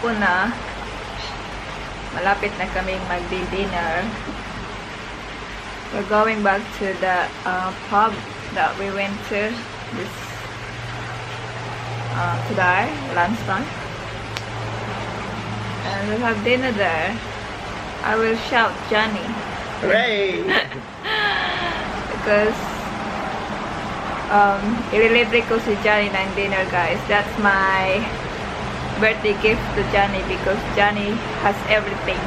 hapon na. Malapit na kaming magdi-dinner. We're going back to the pub that we went to this today, lunchtime. And we'll have dinner there. I will shout Johnny. Hooray! Because ililibre ko si Johnny ng dinner, guys. That's my birthday gift to Johnny because Johnny has everything.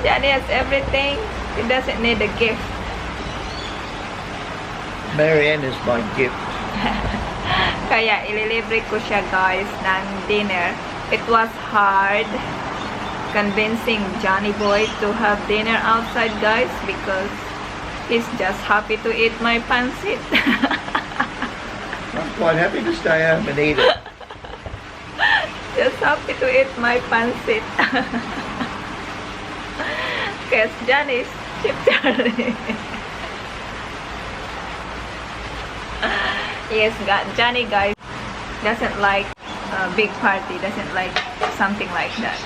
Johnny has everything. He doesn't need a gift. Marianne is my gift. Kaya ililibre ko siya, guys, ng dinner. It was hard convincing Johnny boy to have dinner outside, guys, because he's just happy to eat my pancit. I'm quite happy to stay home and eat it. Just happy to eat my pancit. Because Johnny's Chip Charlie. Yes, Johnny, guys, doesn't like a big party, doesn't like something like that.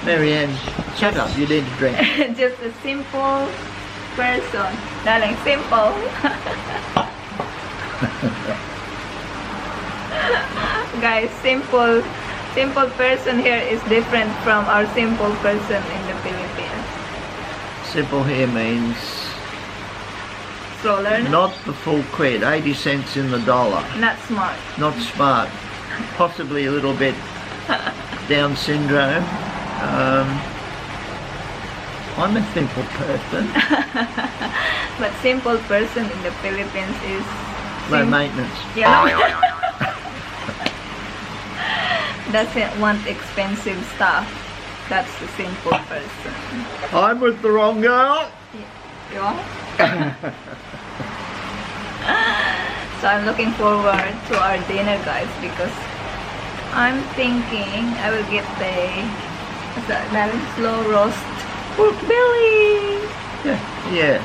Marianne, shut up, you need to drink. Just a simple person. Darling, simple. Guys, simple person here is different from our simple person in the Philippines. Simple here means Slow learner? not the full quid, 80 cents in the dollar. Not smart. Not smart. Possibly a little bit Down syndrome. I'm a simple person. But simple person in the Philippines is Low maintenance. Yeah. Doesn't want expensive stuff. That's the simple person. I'm with the wrong girl. You are? So I'm looking forward to our dinner, guys, because I'm thinking I will get the slow roast pork belly. Yeah. Yeah.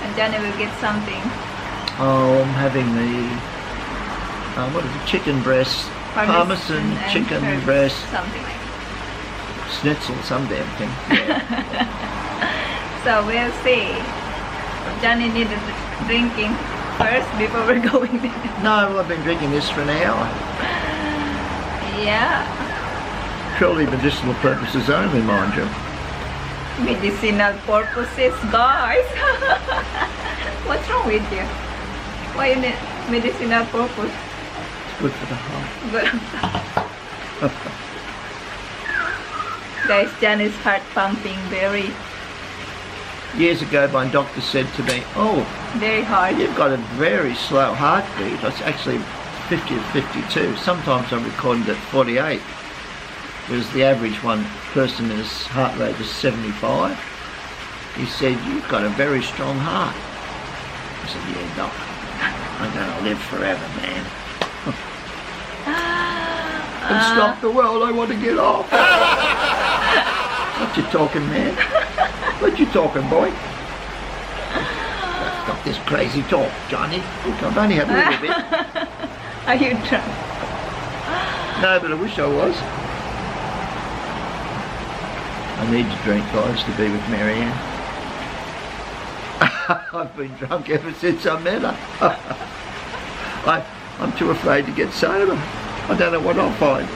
And Johnny will get something. Oh, I'm having the what is it? Chicken breast, parmesan and chicken herbs, breast, something like that. schnitzel, some damn thing. Yeah. So we'll see. Johnny needed drinking first before we're going there. No, well, I've been drinking this for an hour. Yeah. Purely medicinal purposes only, mind you. Medicinal purposes, guys. What's wrong with you? Why you need medicinal purpose? It's good for the heart. But guys, Johnny's heart pumping very Years ago, my doctor said to me, "Oh, very hard. you've got a very slow heartbeat." It's actually 50 to 52. Sometimes I recorded at 48. Whereas the average person's heart rate is 75. He said, "You've got a very strong heart." I said, "Yeah, doc, I'm going to live forever, man." And stop the world, I want to get off. What you talking, man? What you talking, boy? Stop this crazy talk, Johnny. Look, I've only had a little bit. Are you drunk? No, but I wish I was. I need to drink, guys, to be with Marianne. I've been drunk ever since I met her. I'm too afraid to get sober. I don't know what I'll find.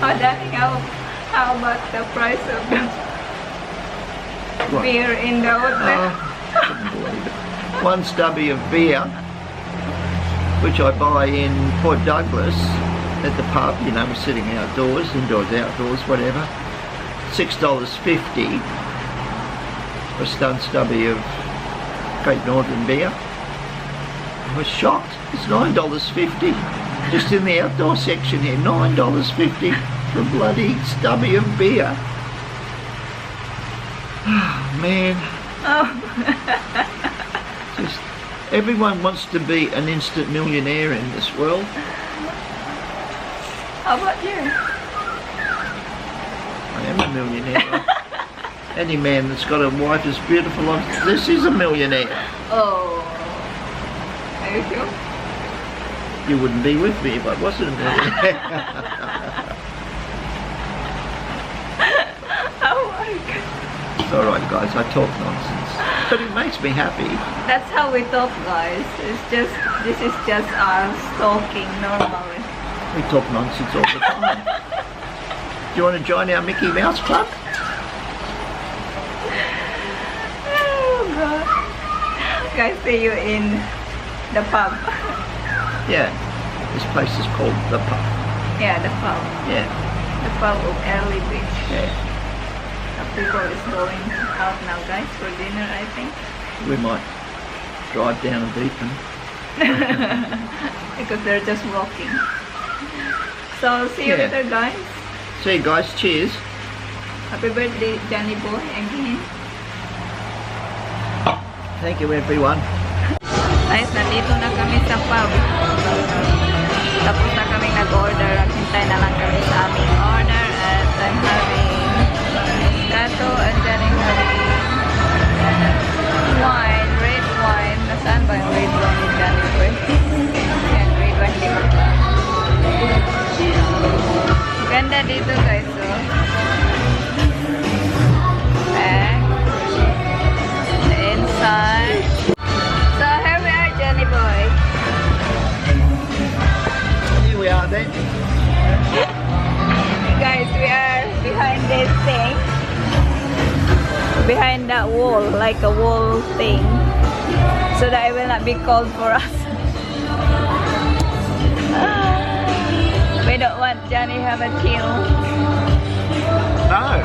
Oh, darling, how about the price of the What? beer in the hotel? I couldn't believe it. One stubby of beer, which I buy in Port Douglas at the pub, you know, we're sitting outdoors, indoors, outdoors, whatever. $6.50 for a stun stubby of Great Northern beer. I was shocked. It's $9.50 just in the outdoor section here. $9.50 for a bloody stubby of beer. Oh, man. Oh. Just everyone wants to be an instant millionaire in this world. How about you? I am a millionaire. Any man that's got a wife as beautiful as this is a millionaire. Oh. Are you sure? You wouldn't be with me if I wasn't. Oh my god. It's alright guys, I talk nonsense. But it makes me happy. That's how we talk, guys. This is just us talking normally. We talk nonsense all the time. Do you want to join our Mickey Mouse Club? Oh god. Guys, see you in the pub. Yeah. This place is called the pub. Yeah, the pub. Yeah. The pub of AIRLIEBEACH. Yeah. People is going out now, guys, for dinner, I think. We might drive down and beat them. Because they're just walking. So, see you Yeah. later, guys. See you guys, cheers. Happy birthday, Johnny Boy, again. Thank you everyone. Guys, nandito na kami sa pub. Tapos na kami nag-order. Hintay na lang kami sa aming order. At I'm having Gato and then I'm having wine, red wine. Nasaan ba yung red wine ni Johnny Boy? Yan, red wine di ba? Ganda dito guys, oh. Back. The inside. So here we are, Johnny Boy. Here we are then. Guys, we are behind this thing. Behind that wall, like a wall thing. So that it will not be cold for us. We don't want Johnny have a chill. No.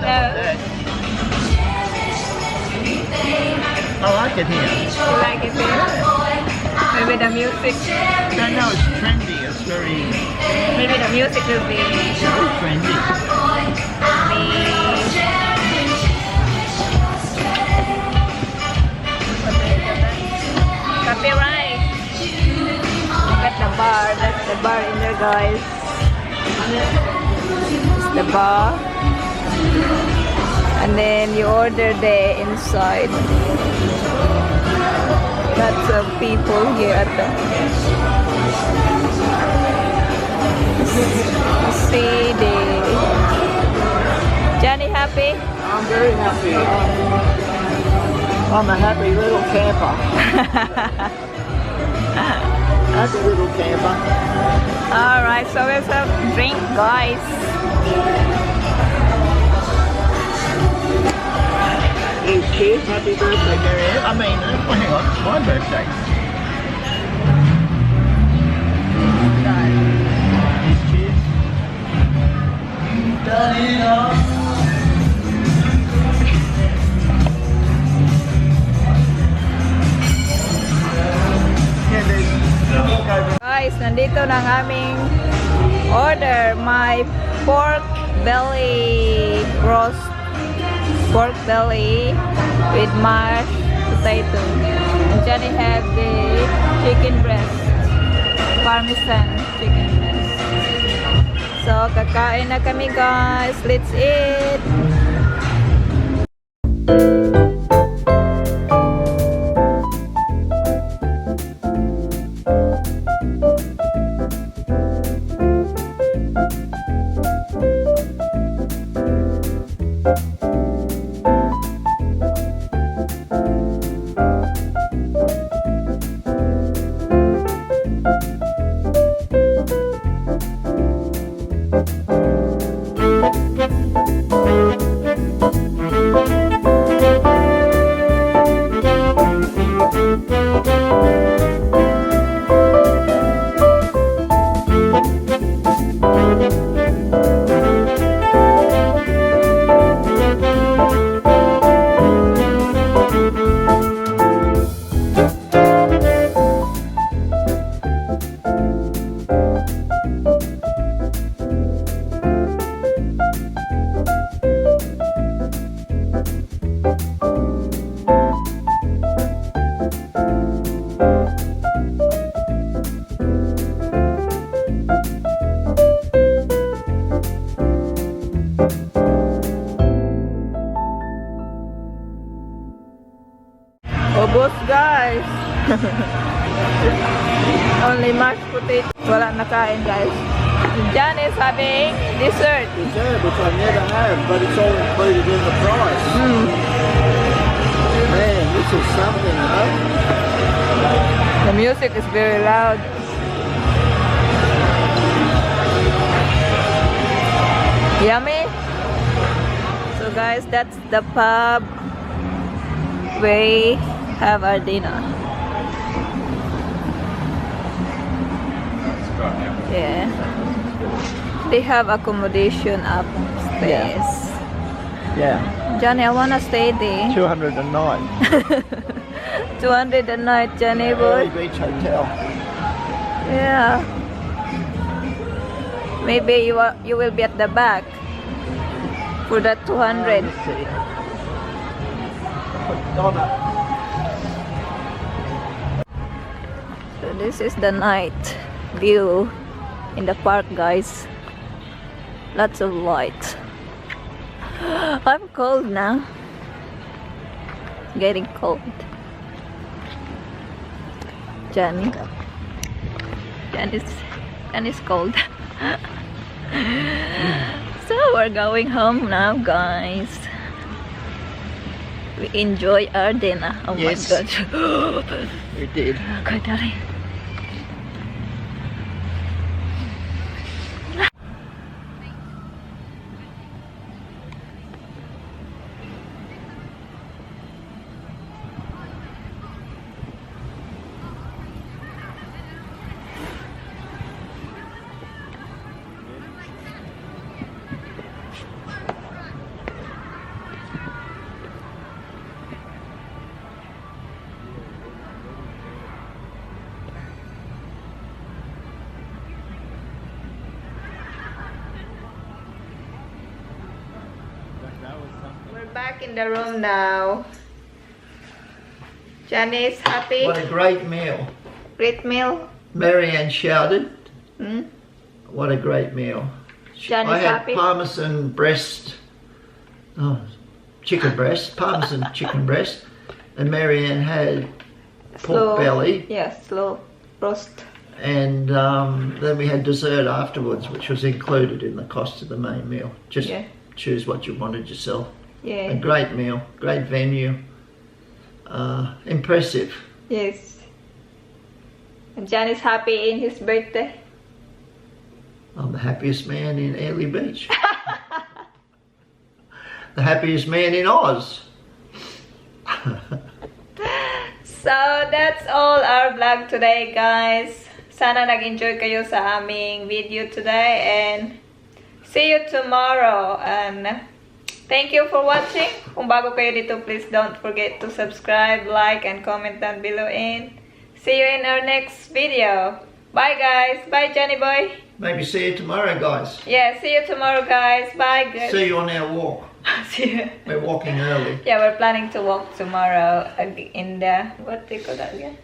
No. I like it here. You like it here? Maybe the music. No, it's trendy. It's very Maybe the music will be trendy. copyright. Look at the bar. That's the bar in there, guys. It's the bar. And then you order the inside. Lots of people here at the see the Johnny happy? I'm very happy. I'm a happy little camper. Happy little camper. Alright, so let's have a drink, guys. Cheers, happy birthday, Marianne. I mean, hang on, it's my birthday. Guys, nandito na ang aming order. My pork belly roast. Pork belly with mashed potato. And Johnny have the chicken breast. Parmesan chicken breast. So, kakain na kami guys. Let's eat! Ubos guys. Only mashed potato. Wala nakain, guys. John is having dessert. Dessert, which I never have, but it's all included in the price. Man, this is something, huh? The music is very loud. Yummy. So guys, that's the pub. We have our dinner. Yeah. They have accommodation upstairs. Yeah. Johnny, I wanna stay there. 200 a night. 200 a night, Johnny boy. Beach Hotel. Yeah. Maybe you will be at the back for that 200. So this is the night view in the park, guys. Lots of light. I'm cold now. Getting cold. Johnny is cold. So we're going home now, guys. We enjoy our dinner. Oh Yes. my god. We did. Okay, Daddy. We're back in the room now. Johnny is happy. What a great meal. Great meal. Marianne shouted. Hmm? What a great meal. Johnny's I had happy. parmesan breast, chicken breast, parmesan chicken breast, and Marianne had pork belly, Yeah, slow roast. and then we had dessert afterwards, which was included in the cost of the main meal. Just Yeah. choose what you wanted yourself. Yeah. A great meal, great venue, impressive. Yes. And Johnny's happy in his birthday. I'm the happiest man in Airlie Beach. The happiest man in Oz. So that's all our vlog today, guys. Sana nag-enjoy kayo sa aming video today, and see you tomorrow. And thank you for watching. Kung bago kayo dito, please don't forget to subscribe, like, and comment down below. And see you in our next video. Bye, guys. Bye, Johnny boy. Maybe see you tomorrow, guys. Yeah, see you tomorrow, guys. Bye, guys. See you on our walk. See you. We're walking early. Yeah, we're planning to walk tomorrow in the, what do you call that again?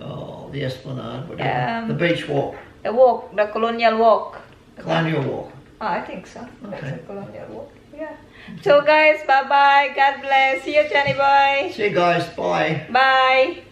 Oh, the Esplanade, whatever. The beach walk. The walk, the colonial walk. Colonial walk. Oh, I think so. That's Okay. a colonial walk. Yeah. So guys, bye-bye. God bless. See you, Johnny boy. See you guys. Bye. Bye.